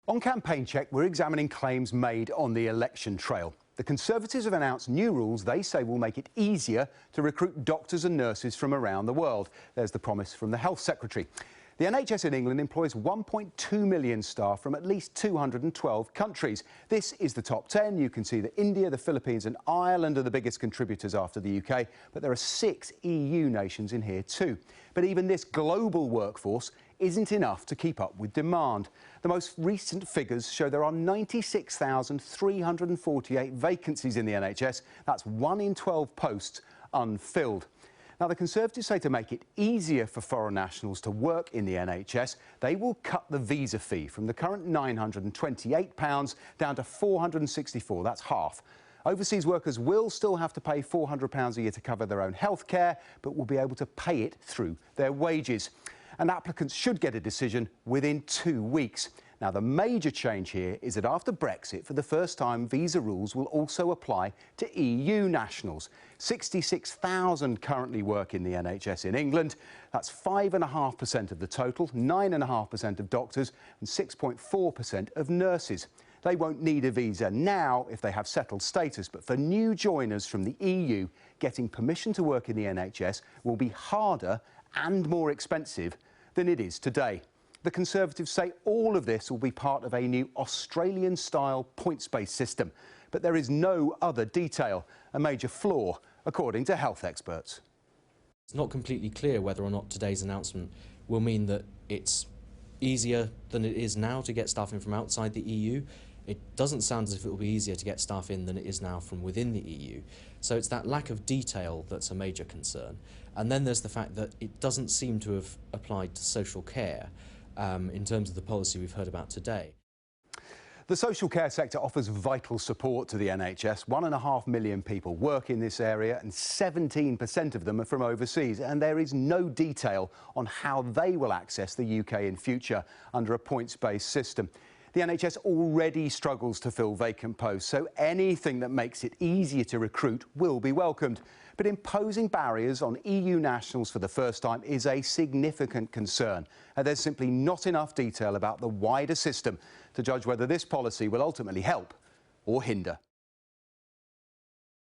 On Campaign Check, we're examining claims made on the election trail. The Conservatives have announced new rules they say will make it easier to recruit doctors and nurses from around the world. There's the promise from the Health Secretary. The NHS in England employs 1.2 million staff from at least 212 countries. This is the top 10. You can see that India, the Philippines and Ireland are the biggest contributors after the UK, but there are 6 EU nations in here too. But even this global workforce isn't enough to keep up with demand. The most recent figures show there are 96,348 vacancies in the NHS. That's 1 in 12 posts unfilled. Now, the Conservatives say to make it easier for foreign nationals to work in the NHS, they will cut the visa fee from the current £928 down to £464. That's half. Overseas workers will still have to pay £400 a year to cover their own health care, but will be able to pay it through their wages. And applicants should get a decision within 2 weeks. Now, the major change here is that after Brexit, for the first time, visa rules will also apply to EU nationals. 66,000 currently work in the NHS in England. That's 5.5% of the total, 9.5% of doctors and 6.4% of nurses. They won't need a visa now if they have settled status, but for new joiners from the EU, getting permission to work in the NHS will be harder and more expensive than it is today. The Conservatives say all of this will be part of a new Australian-style points-based system, but there is no other detail, a major flaw, according to health experts. It's not completely clear whether or not today's announcement will mean that it's easier than it is now to get staff in from outside the EU. It doesn't sound as if it will be easier to get staff in than it is now from within the EU. So it's that lack of detail that's a major concern. And then there's the fact that it doesn't seem to have applied to social care in terms of the policy we've heard about today. The social care sector offers vital support to the NHS. 1.5 million people work in this area and 17% of them are from overseas. And there is no detail on how they will access the UK in future under a points-based system. The NHS already struggles to fill vacant posts, so anything that makes it easier to recruit will be welcomed. But imposing barriers on EU nationals for the first time is a significant concern, and there's simply not enough detail about the wider system to judge whether this policy will ultimately help or hinder.